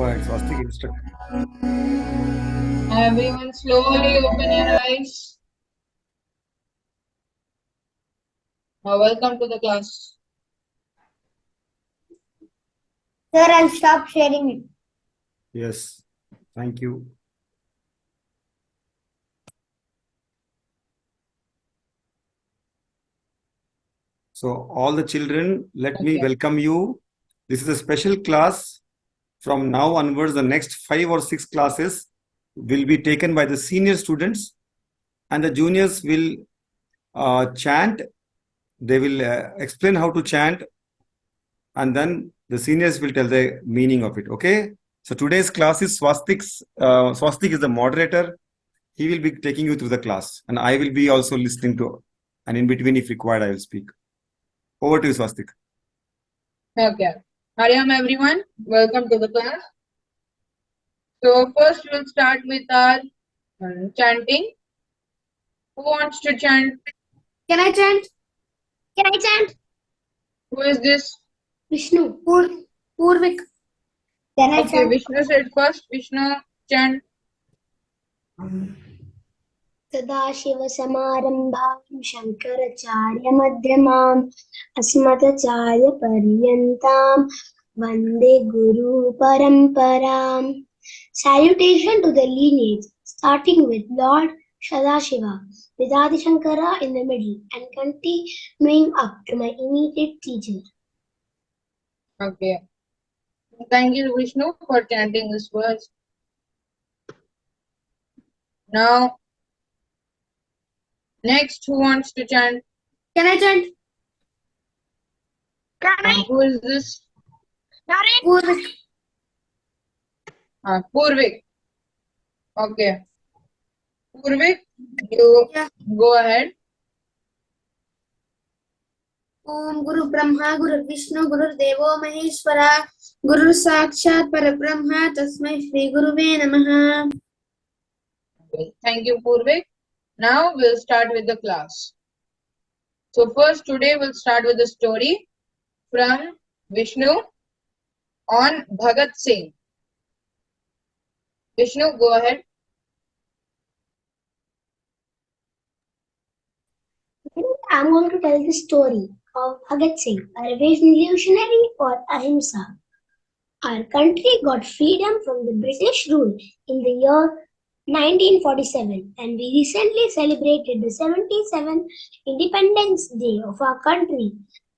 Go ahead, Swastik, instruct. Everyone slowly open your eyes. Now welcome to the class. Sir, I'll stop sharing it. Yes, thank you. So, all the children, let me welcome you. This is a special class. From now onwards, the next 5 or 6 classes will be taken by the senior students, and the juniors will chant. They will explain how to chant, and then the seniors will tell the meaning of it. Okay? So, today's class is Swastik's. Swastik is the moderator. He will be taking you through the class, and I will be also listening to, and in between, if required, I will speak. Over to you, Swastik. Okay. Hariam everyone. Welcome to the class. So first we'll start with our chanting. Who wants to chant? Can I chant? Can I chant? Who is this? Vishnu. Purvik. Can I Okay, chant? Vishnu said first. Vishnu chant. सदाशिवसमारम्भां शङ्कराचार्यमध्यमाम् अस्मदाचार्यपर्यन्तां वन्दे गुरुपरम्पराम्. Salutation to the lineage, starting with Lord Sadashiva, with Adi Shankara in the middle, and continuing up to my immediate teacher. Okay. Thank you, Vishnu, for chanting this verse. Now, next, who wants to chant? Can I chant? Who is this? Purvik. Purvik. Okay. Purvik, you go ahead. ओम गुरु ब्रह्मा गुरु विष्णु गुरु देवो महेश्वरा गुरु साक्षात् परब्रह्म तस्मै श्री गुरुवे नमः. Thank you, Purvik. Now we'll start with the class. So first today we'll start with a story from Vishnu on Bhagat Singh. Vishnu, go ahead. I'm going to tell the story of Bhagat Singh, a revolutionary for Ahimsa. Our country got freedom from the British rule in the year 1947, and we recently celebrated the 77th Independence Day of our country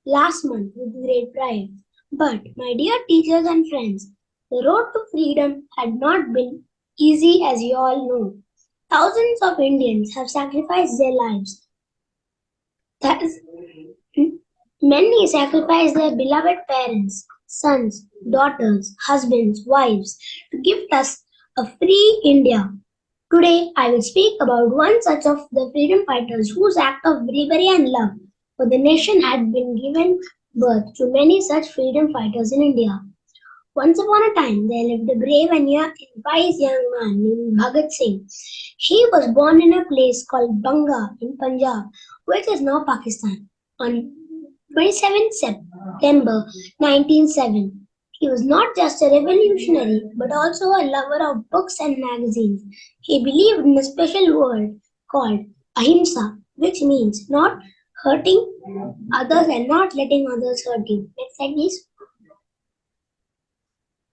last month with great pride. But, my dear teachers and friends, the road to freedom had not been easy, as you all know. Thousands of Indians have sacrificed their lives. Many sacrificed their beloved parents, sons, daughters, husbands, wives to give us a free India. Today, I will speak about one such of the freedom fighters whose act of bravery and love for the nation had been given birth to many such freedom fighters in India. Once upon a time, there lived a brave and wise young man named Bhagat Singh. He was born in a place called Banga in Punjab, which is now Pakistan, on 27th September 1907. He was not just a revolutionary, but also a lover of books and magazines. He believed in a special word called Ahimsa, which means not hurting others and not letting others hurt you. Next slide, please.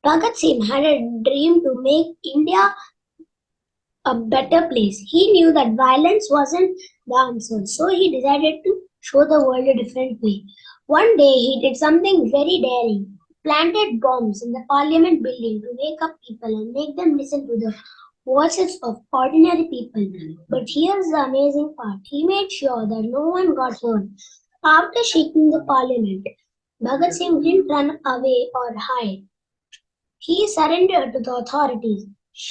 Bhagat Singh had a dream to make India a better place. He knew that violence wasn't the answer, so he decided to show the world a different way. One day he did something very daring. Planted bombs in the parliament building to wake up people and make them listen to the voices of ordinary people. But here's the amazing part. He made sure that no one got hurt. After shaking the parliament, Bhagat Singh didn't run away or hide. He surrendered to the authorities.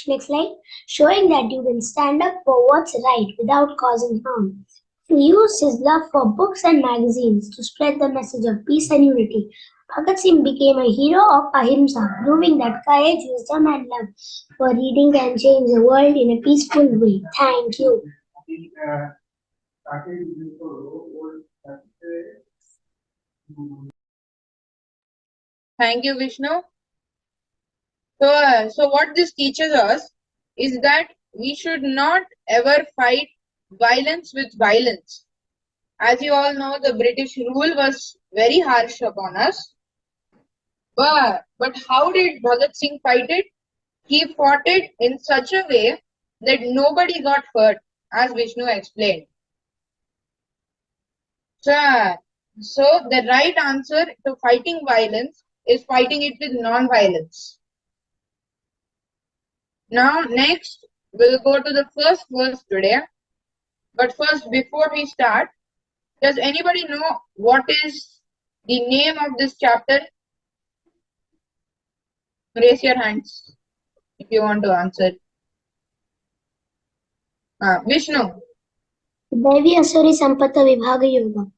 Next slide. Showing that you can stand up for what's right without causing harm. He used his love for books and magazines to spread the message of peace and unity. Bhagat Singh became a hero of Ahimsa, proving that courage, wisdom, and love for reading can change the world in a peaceful way. Thank you. Thank you, Vishnu. So what this teaches us is that we should not ever fight violence with violence. As you all know, the British rule was very harsh upon us. But how did Bhagat Singh fight it? He fought it in such a way that nobody got hurt, as Vishnu explained. So the right answer to fighting violence is fighting it with non-violence. Now next, we'll go to the first verse today. But first, before we start, does anybody know what is the name of this chapter? Raise your hands if you want to answer. Vishnu. Daivi, asuri, sampath, vibhagayoga.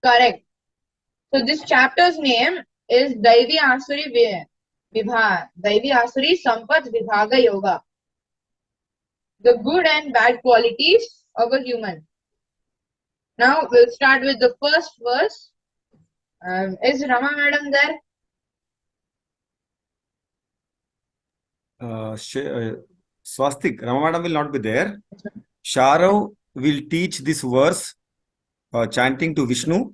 Correct. So this chapter's name is Daivi Asuri Daivi Asuri Sampath Vibhagayoga. The good and bad qualities of a human. Now we'll start with the first verse. Is Rama madam there? Swastik, Rama Madam will not be there. Sharav will teach this verse, chanting to Vishnu,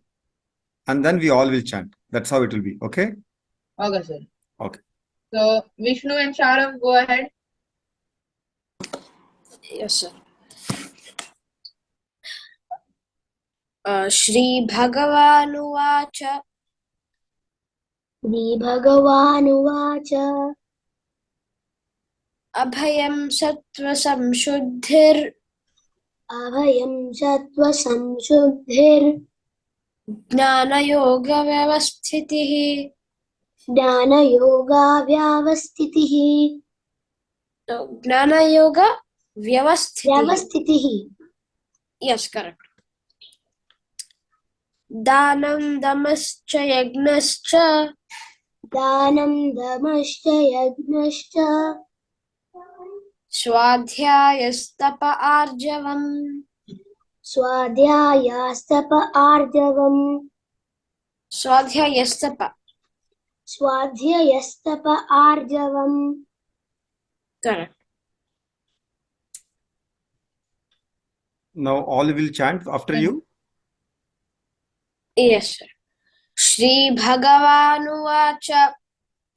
and then we all will chant. That's how it will be. Okay? Okay, sir. Okay. So Vishnu and Sharav, go ahead. Yes, sir. Shri Bhagavanuvacha Vibhagawanuvacha. Abhayam Sattva Samshuddhir Abhayam sattva samshuddhir. Jnana Yoga Vyavasthitihi. Jnana yoga vyavasthitihi. So, Jnana Yoga Vyavasthitihi. Vyavasthitihi. Yes, correct. Danam Damascha Yagnascha Danam damascha yagnascha. Swadhyayastapa Arjavam. Swadhyayastapa arjavam. Swadhyayastapa. Swadhyayastapa arjavam. Correct. Now all will chant after you. Yes, sir. Shri Bhagavanuvacha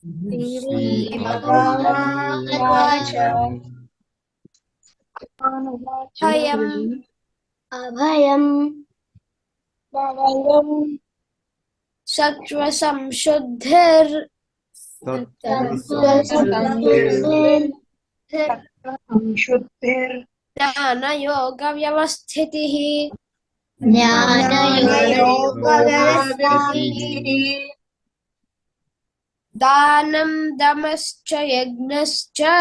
Shri Bhagavanuvacha. Abhayam Abhayam Sattva Samshuddhir samshuddhir. Jnana Yoga Vyavasthitihi. Jnana Danam Damascha Yagnascha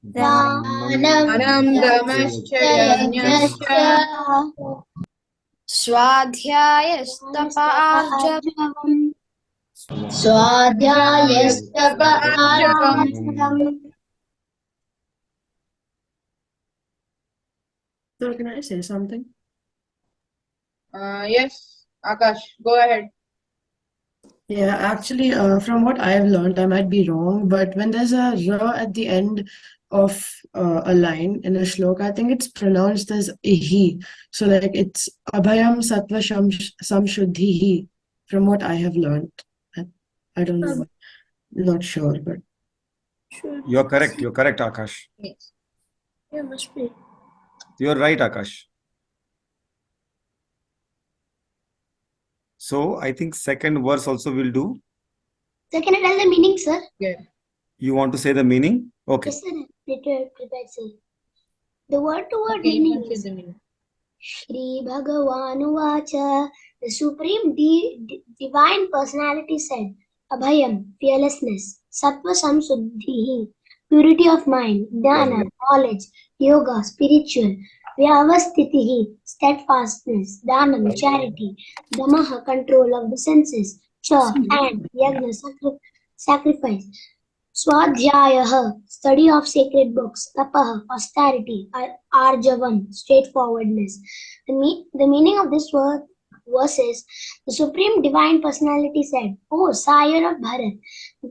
Danam damascha yagnascha. Swadhyayastapa Arjavam. Swadhyayastapa arjavam. So can I say something? Yes, Akash, go ahead. Yeah, actually, from what I've learned, I might be wrong, but when there's a ra at the end of a line in a shloka, I think it's pronounced as ihi. So like it's abhayam sattva samshuddhihi, from what I have learned. I don't know, not sure, but You're correct. You're correct, Akash. Yes. Yeah, must be. You're right, Akash. So I think second verse also will do. So can I tell the meaning, sir? Yeah. You want to say the meaning? Okay. Yes, sir. Prepared, sir. The word-to-word Okay, you meaning can is say the meaning. Shri Bhagavanuvacha. The Supreme Divine Personality said, Abhayam, fearlessness, Sattva Samsuddhi, purity of mind, Jnana, knowledge, Yoga, spiritual, Vyavasthitihi, steadfastness, Dhanam, charity, Damaha, control of the senses, Cha, and Yagna, sacrifice, Swadhyayah, study of sacred books, Tapaha, austerity, Arjavam, straightforwardness. The meaning of this verses, the Supreme Divine Personality said, O Sire of Bharat,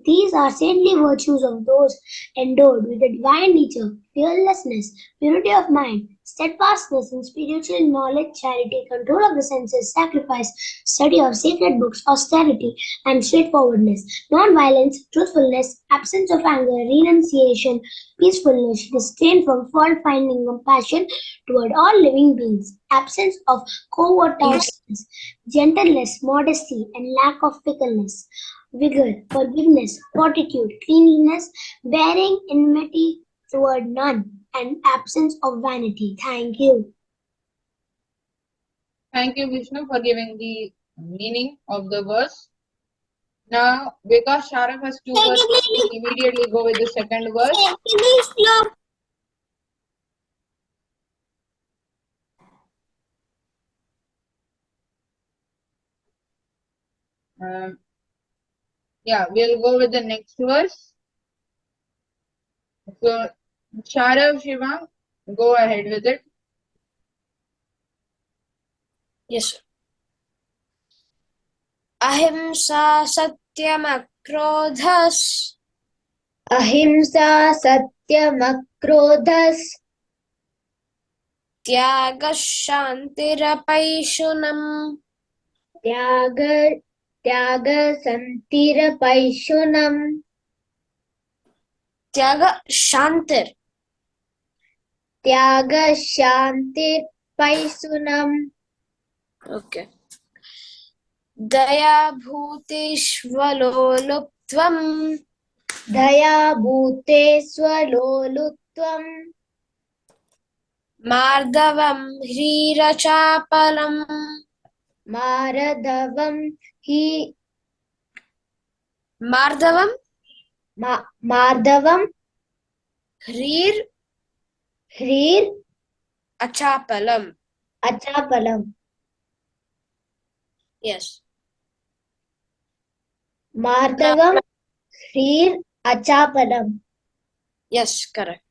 these are saintly virtues of those endowed with the divine nature, fearlessness, purity of mind, steadfastness in spiritual knowledge, charity, control of the senses, sacrifice, study of sacred books, austerity, and straightforwardness, non-violence, truthfulness, absence of anger, renunciation, peacefulness, disdain from fault finding, compassion toward all living beings, absence of covetousness, gentleness, modesty, and lack of fickleness, vigor, forgiveness, fortitude, cleanliness, bearing enmity toward none, and absence of vanity. Thank you. Thank you, Vishnu, for giving the meaning of the verse. Now, because Sharaf has two verses, we'll immediately go with the second verse. We'll go with the next verse. So, Sharav, Shiva, go ahead with it. Yes, sir. Ahimsa satyamakrodhas Ahimsa satyamakrodhas tyaga shantirapaisunam tyaga santirapaishunam tyaga shantir tyaga shantirpaisunam okay daya bhuteshvaloluptvam daya bhute swalolutvam mardavam hrirachapalam maradavam mardavam mardavam hrir hrir achapalam achapalam yes mardavam hrir achapalam. yes correct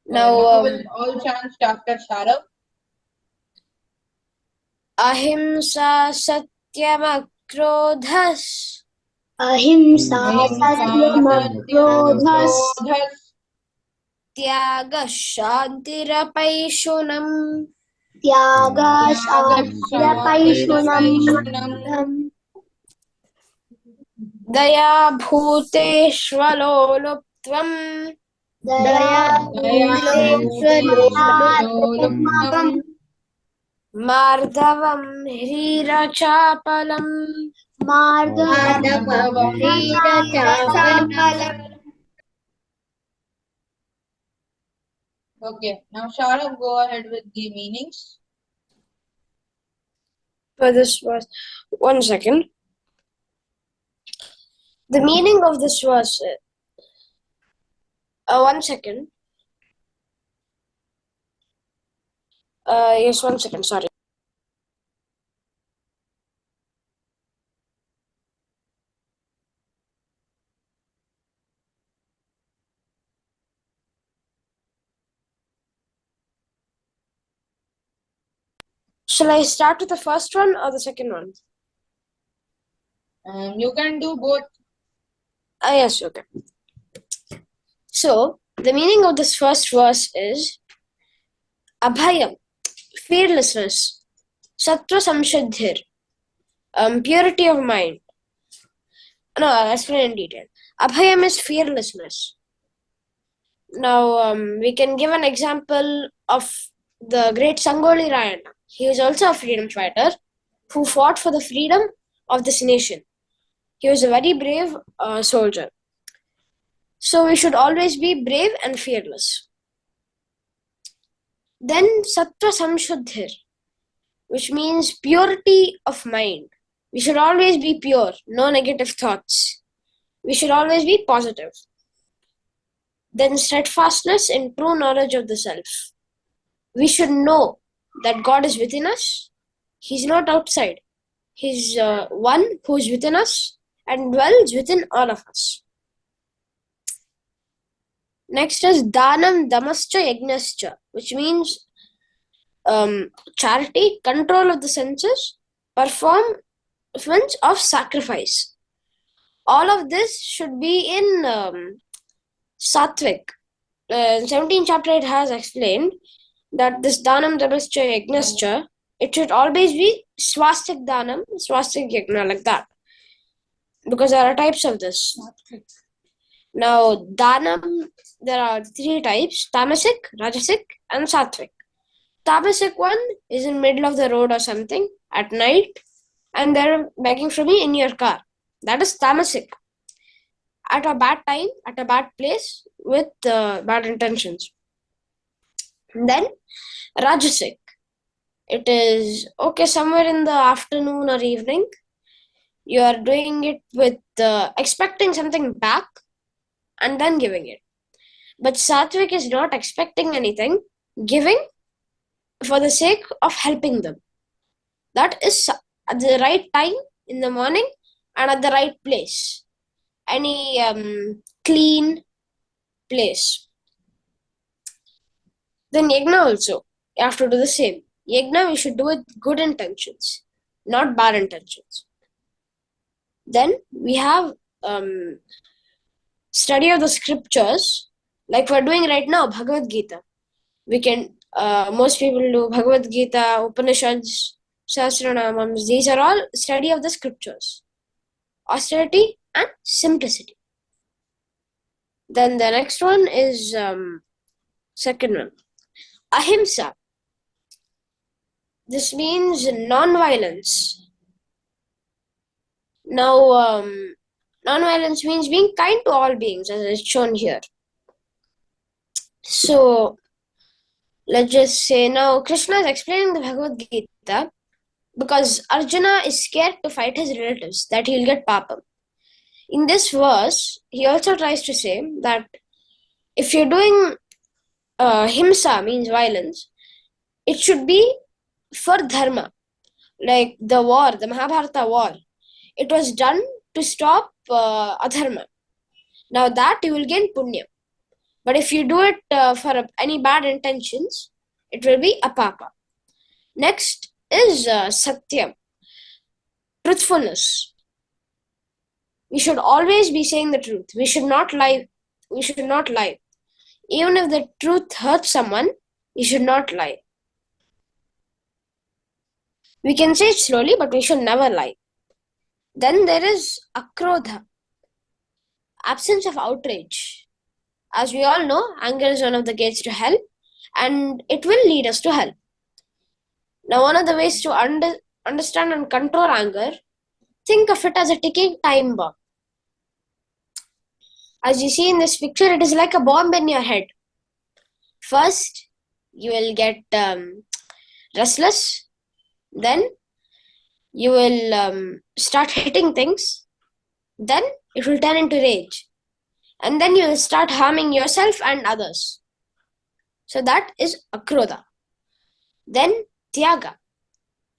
Now, now will all chants after Sharav. ahimsa satyamakrodhas Ahimsa Satyam tyaga shantirapaishunam Tyaga Shantirapaishunam daya bhuteshvaloluptvam Daya Swaloluptam mardavam hrirachapalam Madhavam Hrirachapalam. Okay, now Sharav, go ahead with the meanings. for this verse. One second. The meaning of this verse. One second. Yes, 1 second. Sorry. Shall I start with the first one or the second one? You can do both. Yes, okay. So, the meaning of this first verse is Abhayam, fearlessness, Sattva Samshuddhir, purity of mind. No, I'll explain in detail. Abhayam is fearlessness. Now, we can give an example of the great Sangoli Rayana. He was also a freedom fighter who fought for the freedom of this nation. He was a very brave soldier. So we should always be brave and fearless. Then Sattva Samshuddhir, which means purity of mind. We should always be pure, no negative thoughts. We should always be positive. Then steadfastness in true knowledge of the self. We should know that God is within us. He's not outside. He's one who is within us and dwells within all of us. Next is Danam Damascha Yagnascha, which means charity, control of the senses, performance of sacrifice. All of this should be in Satvik. 17th chapter it has explained that this Danam Dabascha Yagnascha, it should always be swastik Danam, swastik Yagna, like that. Because there are types of this. Now, Danam, there are 3 types: Tamasic, Rajasic, and Satvik. Tamasic one is in middle of the road or something at night, and they're begging from you in your car. That is Tamasic. At a bad time, at a bad place, with bad intentions. Then, Rajasic. It is okay somewhere in the afternoon or evening. You are doing it with expecting something back and then giving it. But Satvik is not expecting anything, giving for the sake of helping them. That is at the right time in the morning and at the right place. Any clean place. Then Yagna also, you have to do the same. Yagna we should do with good intentions, not bad intentions. Then we have study of the scriptures, like we're doing right now, Bhagavad Gita. We can, most people do Bhagavad Gita, Upanishads, Sahasranamams. These are all study of the scriptures. Austerity and simplicity. Then the next one is second one, Ahimsa. This means non-violence. Now, non-violence means being kind to all beings, as is shown here. So, let's just say now Krishna is explaining the Bhagavad Gita because Arjuna is scared to fight his relatives, that he'll get papam. In this verse, he also tries to say that if you're doing himsa, means violence, it should be for dharma. Like the war, the Mahabharata war, it was done to stop adharma. Now that you will gain punya. But if you do it for any bad intentions, it will be apapa. Next is satyam, truthfulness. We should always be saying the truth. We should not lie. We should not lie. Even if the truth hurts someone, we should not lie. We can say it slowly, but we should never lie. Then there is akrodha, absence of outrage. As we all know, anger is one of the gates to hell, and it will lead us to hell. Now, one of the ways to understand and control anger, think of it as a ticking time bomb. As you see in this picture, it is like a bomb in your head. First, you will get restless. Then, you will start hitting things. Then, it will turn into rage. And then you will start harming yourself and others. So that is akrodha. Then, tyaga.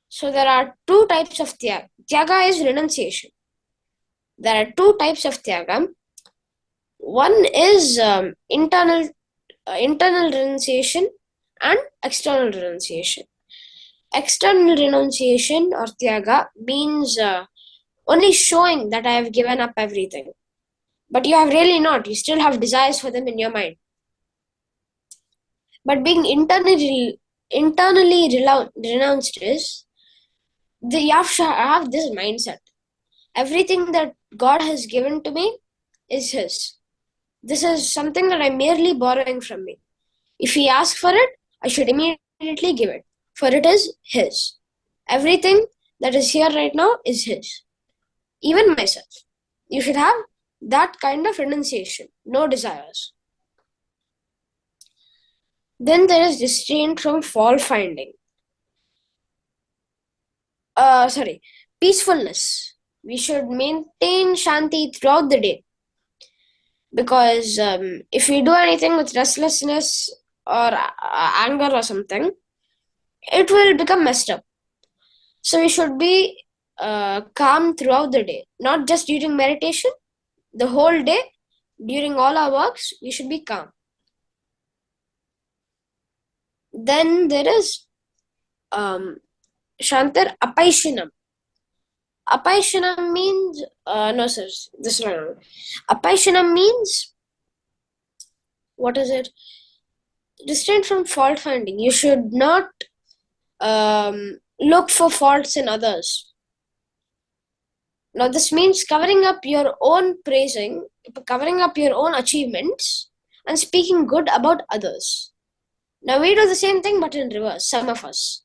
So there are 2 types of tyaga. Tyaga is renunciation. There are 2 types of tyaga. One is internal renunciation and external renunciation. External renunciation or tyaga means only showing that I have given up everything. But you have really not. You still have desires for them in your mind. But being internally renounced is, you have to have this mindset. Everything that God has given to me is His. This is something that I'm merely borrowing from me. If He asks for it, I should immediately give it, for it is His. Everything that is here right now is His. Even myself. You should have that kind of renunciation, no desires. Then there is restraint from fault finding. Peacefulness. We should maintain shanti throughout the day. Because if we do anything with restlessness or anger or something, it will become messed up. So we should be calm throughout the day, not just during meditation. The whole day, during all our works, we should be calm. Then there is Shantar, apaishinam. Apaishinam means no, sir. This is not wrong. Apaishinam means, what is it? Restraint from fault finding. You should not look for faults in others. Now, this means covering up your own achievements, and speaking good about others. Now, we do the same thing, but in reverse, some of us.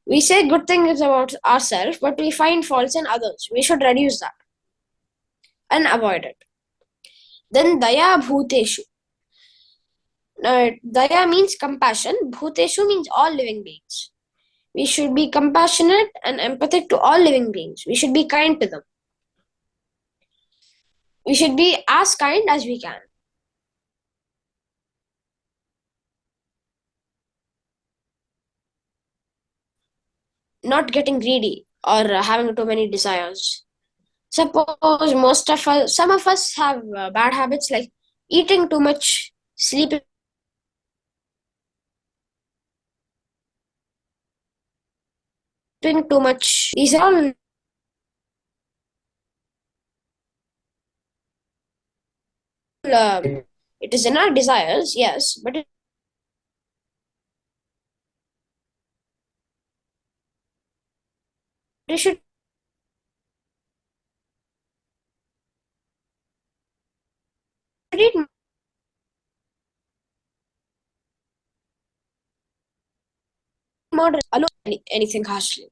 We say good things about ourselves, but we find faults in others. We should reduce that and avoid it. Then, daya bhuteshu. Now, daya means compassion. Bhuteshu means all living beings. We should be compassionate and empathic to all living beings. We should be kind to them. We should be as kind as we can. Not getting greedy or having too many desires. Suppose some of us have bad habits like eating too much, sleeping too much. These are all it is in our desires, yes, but it should eat moderate, alone anything harshly.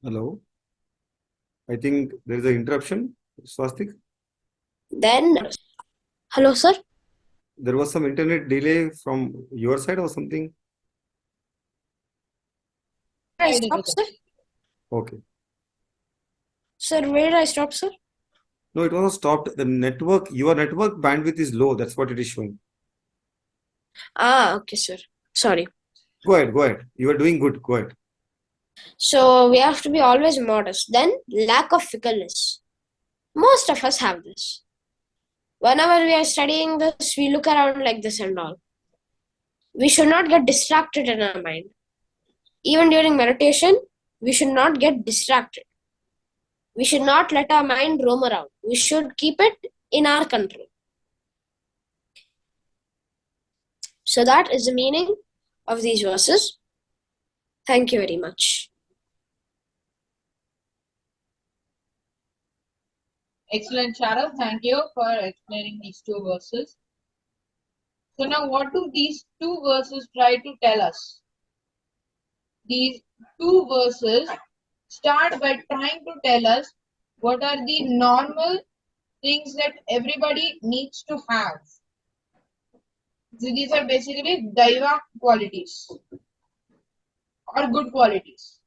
Hello. I think there is an interruption, Swastik. Then, hello, sir. There was some internet delay from your side or something. Where did I stop, sir? Okay. Sir, where did I stop, sir? No, it was not stopped. The network, your network bandwidth is low. That's what it is showing. Okay, sir. Sorry. Go ahead, go ahead. You are doing good. Go ahead. So we have to be always modest. Then, lack of fickleness. Most of us have this. Whenever we are studying this, we look around like this and all. We should not get distracted in our mind. Even during meditation, we should not get distracted. We should not let our mind roam around. We should keep it in our control. So that is the meaning of these verses. Thank you very much. Excellent, Sharav. Thank you for explaining these two verses. So now what do these two verses try to tell us? These two verses start by trying to tell us what are the normal things that everybody needs to have. So these are basically daiva qualities or good qualities.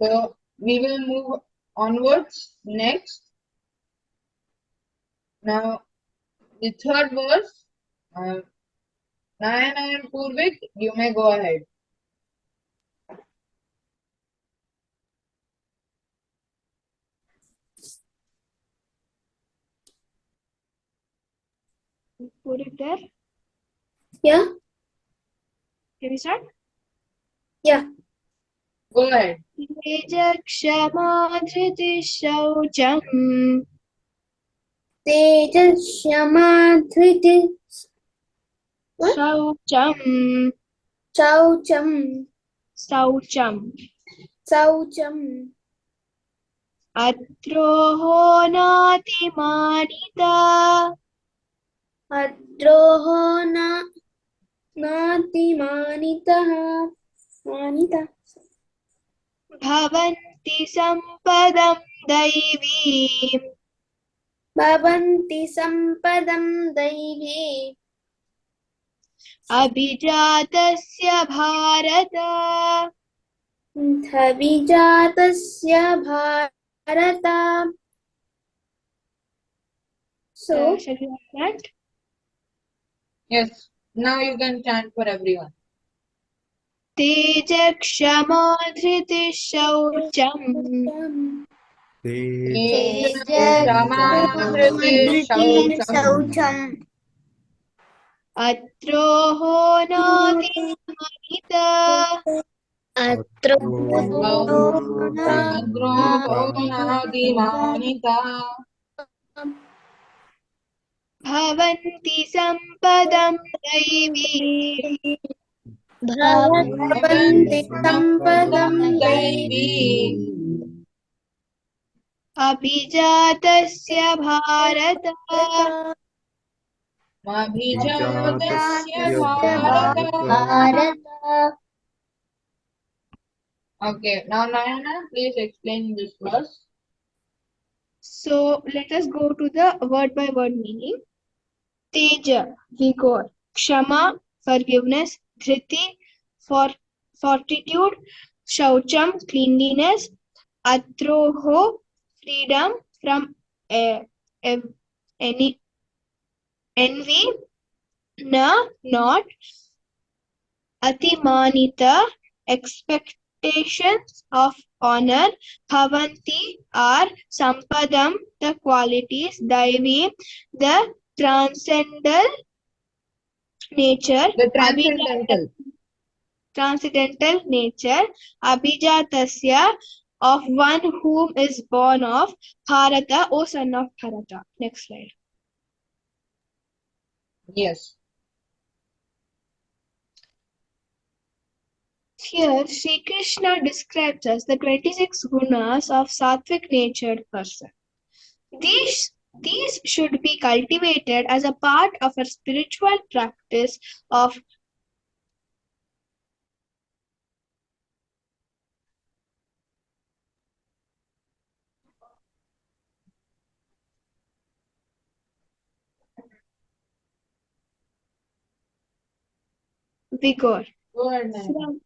So we will move onwards next. Now the third verse, Nayana and Purvik, you may go ahead. Put it there. Yeah. Can we start? Yeah. Go ahead. Tejashama dhriti shaucham. Tejashama dhriti Shaucham. Saucham. Saucham. Saucham. Atroho natimanita. Adroho na nati manitaha. Manita. Bhavanti sampadam daivim. Bhavanti sampadam daivi. Abhijatasya bharata. Dhavijatasya bharata. So, Shall we have that? Yes. Now you can chant for everyone. तेजक्षमा धृतिः शौचम् शौचम् अत्रोहो नातिमानिता अत्र भवन्ति सम्पदं दैवीम् भवन्ति सम्पदं दैवी अभिजातस्य Bharat Vijatasya Bharat Okay, now Nayana, please explain this verse. So let us go to the word by word meaning. Teja, vigor. Kshama, forgiveness. Dhriti, fortitude. Shaucham, cleanliness. Atroho, freedom from any envy. Na, not. Atimanita, expectations of honor. Bhavanti are sampadam, the qualities. Daivi, the transcendental nature. The transcendental. Transcendental nature. Abhijatasya, of one whom is born of. Bharata, O son of Bharata. Next slide. Yes. Here, Sri Krishna describes us the 26 gunas of sattvic natured person. These should be cultivated as a part of our spiritual practice of vigor. Go ahead, Nayana.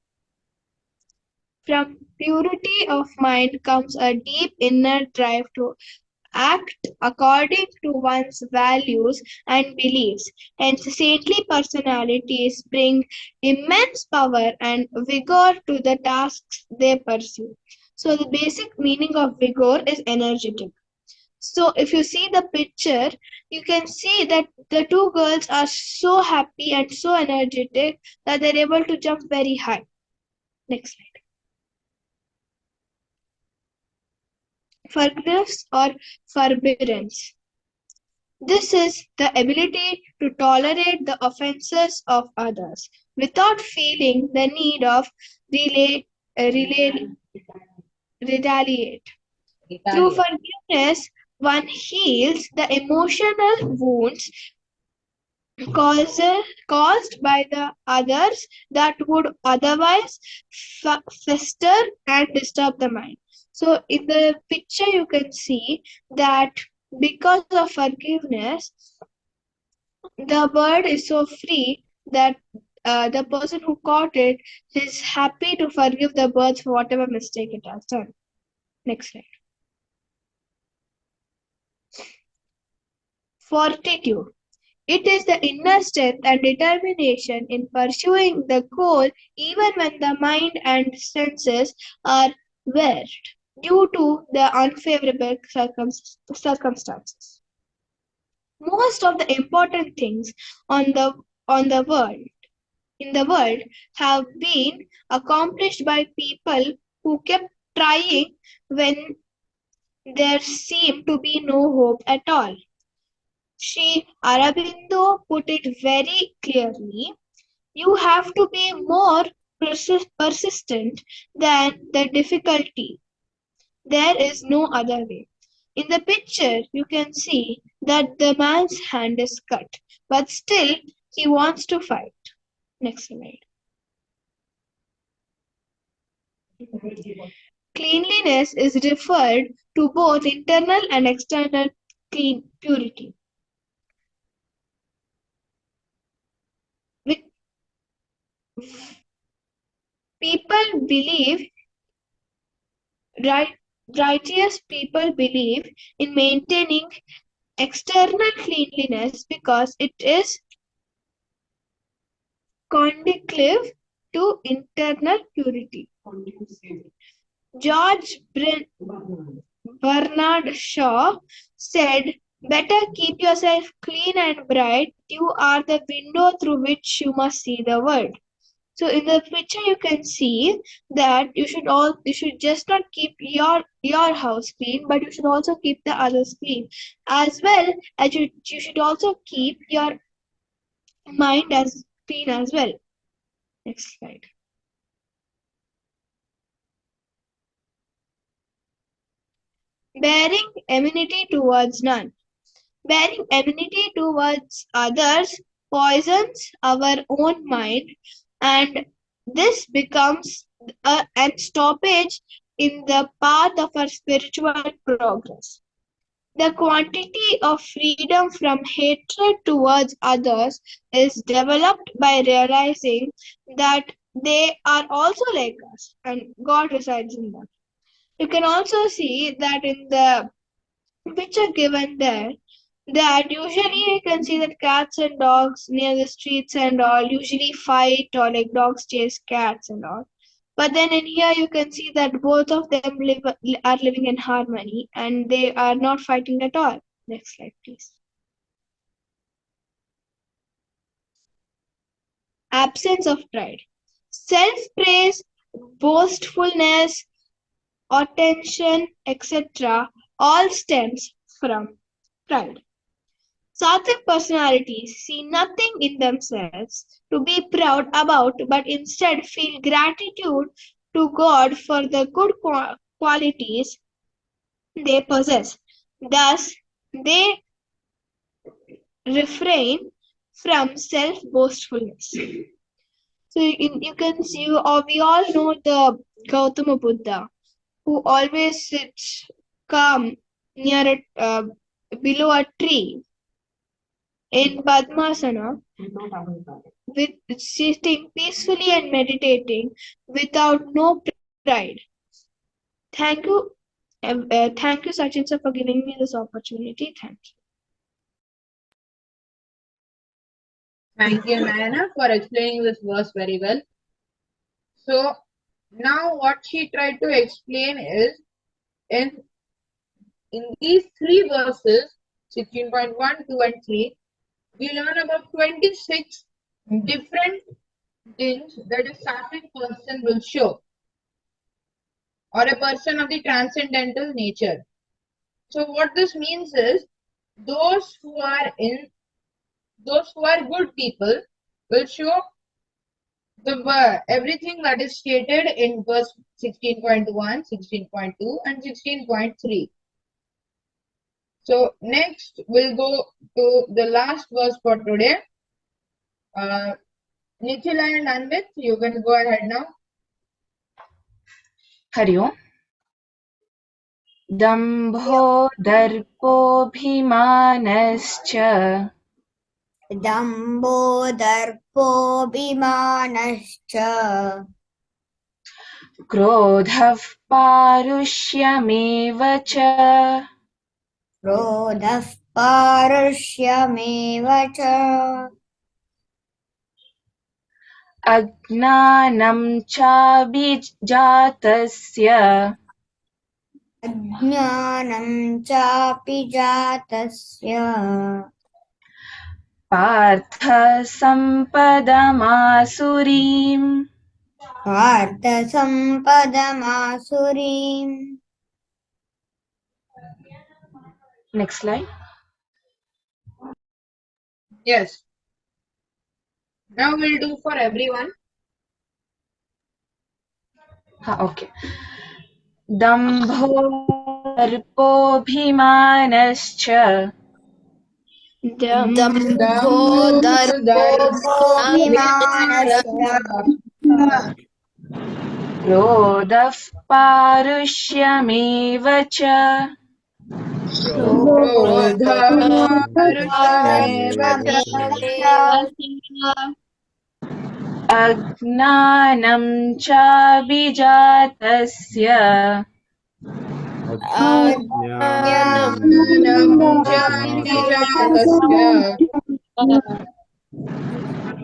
From purity of mind comes a deep inner drive to act according to one's values and beliefs. Hence, saintly personalities bring immense power and vigor to the tasks they pursue. So, the basic meaning of vigor is energetic. So, if you see the picture, you can see that the two girls are so happy and so energetic that they're able to jump very high. Next slide. Forgiveness or forbearance. This is the ability to tolerate the offenses of others without feeling the need of retaliate. Through forgiveness, one heals the emotional wounds caused by the others that would otherwise fester and disturb the mind. So in the picture you can see that because of forgiveness, the bird is so free that the person who caught it is happy to forgive the birds for whatever mistake it has done. Next slide. Fortitude. It is the inner strength and determination in pursuing the goal even when the mind and senses are wearied due to the unfavorable circumstances. Most of the important things on the world in the world have been accomplished by people who kept trying when there seemed to be no hope at all. Sri Aurobindo put it very clearly. You have to be more persistent than the difficulty. There is no other way. In the picture, you can see that the man's hand is cut, but still he wants to fight. Next slide. Cleanliness is referred to both internal and external purity. People believe, righteous people believe in maintaining external cleanliness because it is conducive to internal purity. George Bernard Shaw said, "Better keep yourself clean and bright. You are the window through which you must see the world." So in the picture you can see that you should just not keep your house clean, but you should also keep the others clean. As well as you should also keep your mind as clean as well. Next slide. Bearing enmity towards none. Bearing enmity towards others poisons our own mind, and this becomes an stoppage in the path of our spiritual progress. The quantity of freedom from hatred towards others is developed by realizing that they are also like us and God resides in them. You can also see that in the picture given there, that usually you can see that cats and dogs near the streets and all usually fight, or like dogs chase cats and all. But then in here you can see that both of them are living in harmony and they are not fighting at all. Next slide, please. Absence of pride. Self-praise, boastfulness, attention, etc. all stems from pride. Sattvic personalities see nothing in themselves to be proud about, but instead feel gratitude to God for the good qualities they possess. Thus, they refrain from self-boastfulness. So you can see, or we all know the Gautama Buddha, who always sits calm near below a tree in Padmasana, with sitting peacefully and meditating without no pride. Thank you, Sachin sir, for giving me this opportunity. Thank you. Thank you, Nayana, for explaining this verse very well. So now what she tried to explain is in these three verses, 16.1, 2, and 3, we learn about 26 different things that a sattvic person will show, or a person of the transcendental nature. So what this means is those who are good people will show everything that is stated in verse 16.1, 16.2, and 16.3. So next we'll go to the last verse for today. Nikhila and Anvit, you can go ahead now. Hari ओम् दम्भो दर्पोऽभिमानश्च दम्भो दर्पोऽभिमानश्च क्रोधः पारुष्यमेव च क्रोधः पारुष्यमेव च अज्ञानं चाभिजातस्य अज्ञानं चापि जातस्य Partha सम्पदमासुरीम् पार्थसम्पदमासुरीम्. Next slide. Yes. Now we'll do for everyone. Okay. दम्भो दर्पोऽभिमानश्च दम्भो दर्पोऽभिमानश्च क्रोधः पारुष्यमेव च अज्ञानं चाभिजातस्य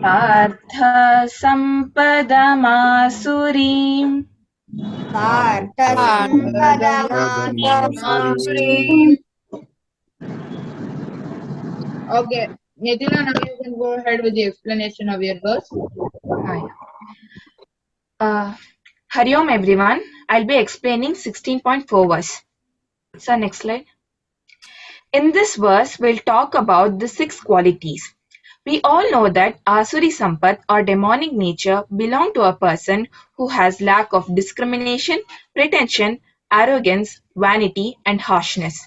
Partha सम्पदमासुरीम् पार्थसम्पदमासुरीम् Okay, Nitila, now you can go ahead with the explanation of your verse. Hi. Hari Om everyone. I'll be explaining 16.4 verse. So next slide. In this verse, we'll talk about the 6 qualities. We all know that asuri sampath or demonic nature belong to a person who has lack of discrimination, pretension, arrogance, vanity, and harshness.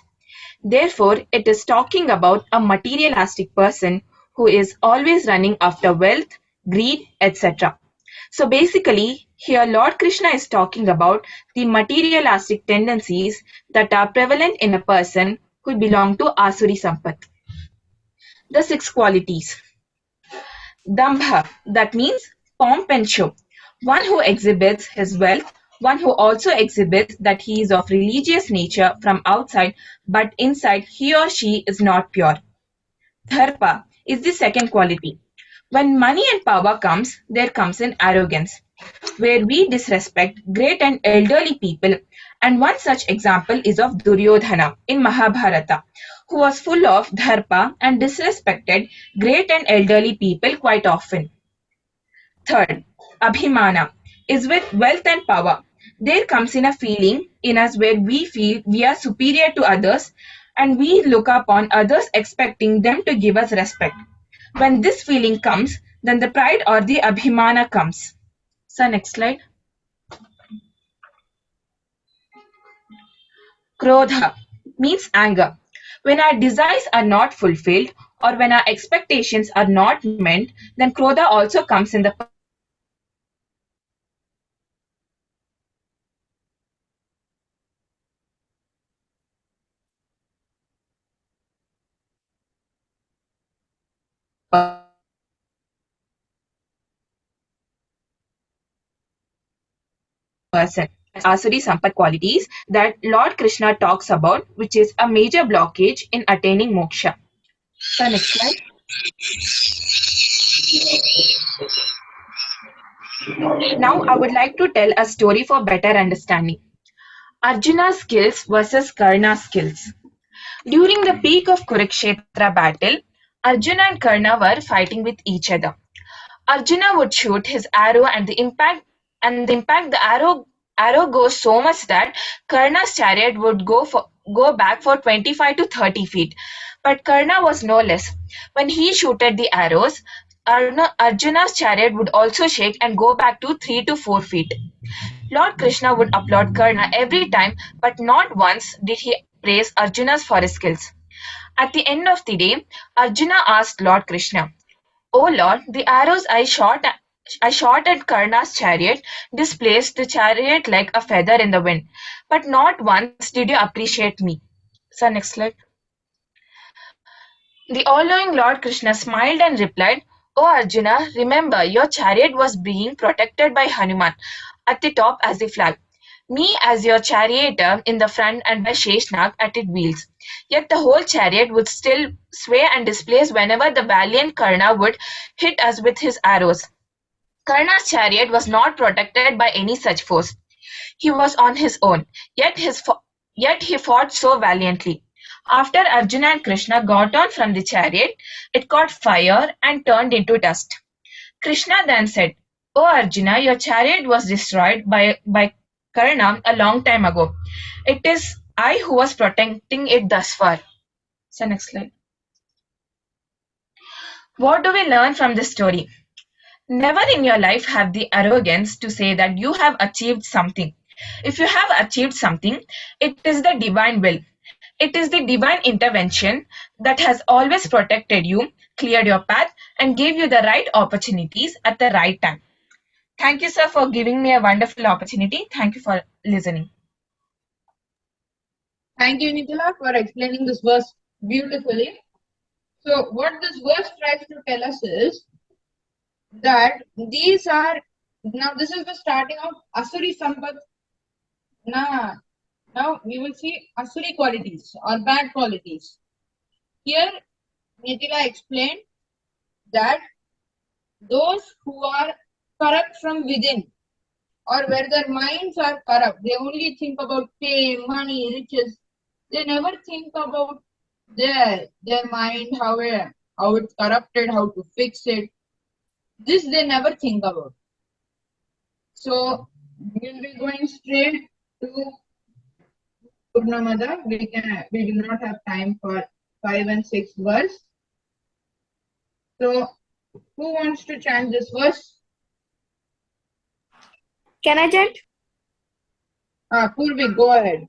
Therefore, it is talking about a materialistic person who is always running after wealth, greed, etc. So basically, here Lord Krishna is talking about the materialistic tendencies that are prevalent in a person who belong to Asuri Sampath. The 6 qualities. Dambha, that means pomp and show. One who exhibits his wealth, one who also exhibits that he is of religious nature from outside, but inside he or she is not pure. Dharpa is the second quality. When money and power comes, there comes an arrogance, where we disrespect great and elderly people, and one such example is of Duryodhana in Mahabharata, who was full of dharpa and disrespected great and elderly people quite often. Third, abhimana is with wealth and power. There comes in a feeling in us where we feel we are superior to others and we look upon others expecting them to give us respect. When this feeling comes, then the pride or the abhimana comes. So next slide. Krodha means anger. When our desires are not fulfilled or when our expectations are not met, then Krodha also comes in the person who is always angry and whenever he feels something he wants to get it immediately. Person as Asuri Sampat qualities that Lord Krishna talks about, which is a major blockage in attaining moksha. So next slide. Now I would like to tell a story for better understanding. Arjuna's skills versus Karna's skills. During the peak of Kurukshetra battle, Arjuna and Karna were fighting with each other. Arjuna would shoot his arrow and the arrow goes so much that Karna's chariot would go back for 25 to 30 feet. But Karna was no less. When he shooted the arrows, Arjuna's chariot would also shake and go back to 3 to 4 feet. Lord Krishna would applaud Karna every time, but not once did he praise Arjuna's forest skills. At the end of the day, Arjuna asked Lord Krishna, "O Lord, the arrows I shot at Karna's chariot displaced the chariot like a feather in the wind, but not once did you appreciate me." So next slide. The all-knowing Lord Krishna smiled and replied, "O Arjuna, remember your chariot was being protected by Hanuman at the top as the flag, me as your charioteer in the front and by Sheshnag at its wheels. Yet the whole chariot would still sway and displace whenever the valiant Karna would hit us with his arrows. Karna's chariot was not protected by any such force. He was on his own, yet he fought so valiantly. After Arjuna and Krishna got down from the chariot, it caught fire and turned into dust. Krishna then said, "O Arjuna, your chariot was destroyed by Karna a long time ago. It is I who was protecting it thus far." So next slide. What do we learn from this story? Never in your life have the arrogance to say that you have achieved something. If you have achieved something, it is the divine will. It is the divine intervention that has always protected you, cleared your path, and gave you the right opportunities at the right time. Thank you, sir, for giving me a wonderful opportunity. Thank you for listening. Thank you, Nitila, for explaining this verse beautifully. So, what this verse tries to tell us is that these are now this is the starting of Asuri Sampath. Now we will see Asuri qualities or bad qualities. Here, Nitila explained that those who are corrupt from within, or where their minds are corrupt. They only think about fame, money, riches. They never think about their mind, how it's corrupted, how to fix it. This they never think about. So we'll be going straight to Purnamada. We do not have time for 5 and 6 verse. So who wants to chant this verse? Can I chant? Purvi, go ahead.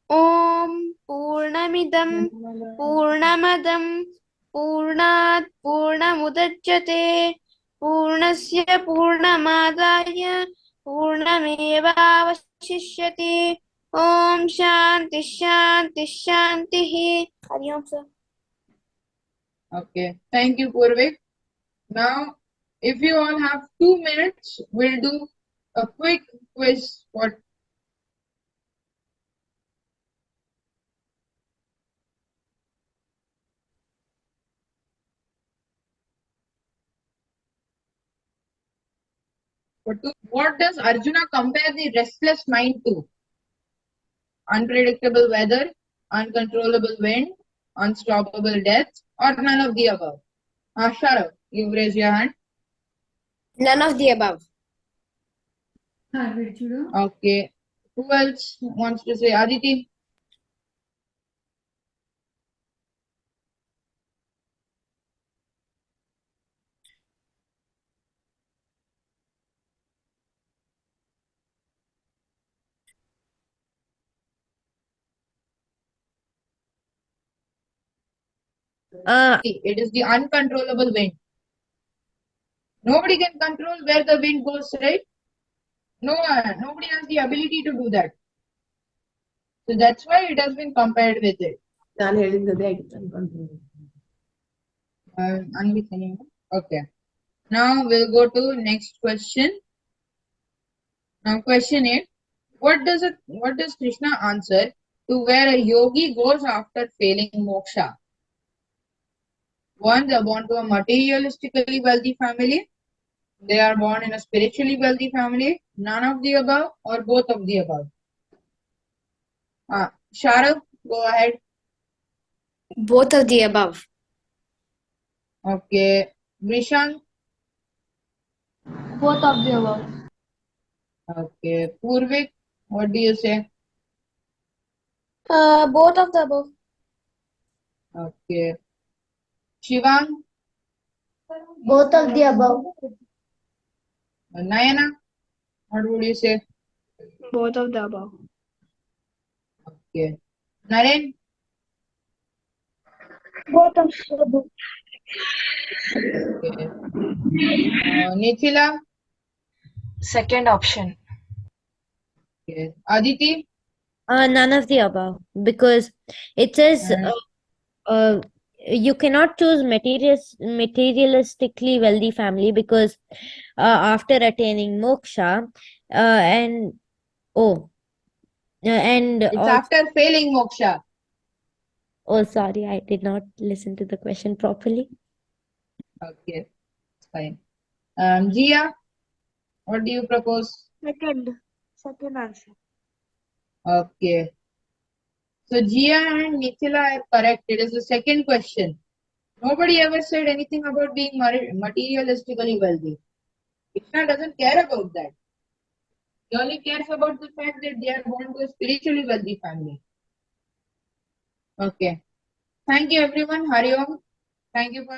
Om Purnamidam Purnamadam Purnat Purnamudachyate Purnasya Purnamadaya Purnamevavashishyate Om Shanti Shanti Shanti. Hari Om, sir. Okay, thank you, Purvik. Now, if you all have 2 minutes, we'll do a quick quiz for what does Arjuna compare the restless mind to? Unpredictable weather, uncontrollable wind, unstoppable death, or none of the above? Sharav, you raise your hand. None of the above. Okay. Who else wants to say? Aditi? It is the uncontrollable wind. Nobody can control where the wind goes, right? Nobody has the ability to do that. So that's why it has been compared with it. Okay. Now we'll go to next question. Now question 8. What does Krishna answer to where a yogi goes after failing moksha? 1, they are born to a materialistically wealthy family. They are born in a spiritually wealthy family. None of the above or both of the above. Sharav, go ahead. Both of the above. Okay. Vrishan. Both of the above. Okay. Purvik, what do you say? Both of the above. Okay. Shivang. Both of the above. Nayana, what would you say? Both of the above. Okay. Naren. Both of the above. Okay. Nikhila. Second option. Okay. Aditi. None of the above, because it says And you cannot choose materialistically wealthy family, because after attaining moksha and it's also, after failing moksha. oh, sorry, I did not listen to the question properly. Okay. Fine. Jia, what do you propose? Second answer. Okay. So Jia and Nikhila are correct. It is the second question. Nobody ever said anything about being materialistically wealthy. Krishna doesn't care about that. He only cares about the fact that they are born to a spiritually wealthy family. Okay. Thank you everyone. Hari Om. Thank you for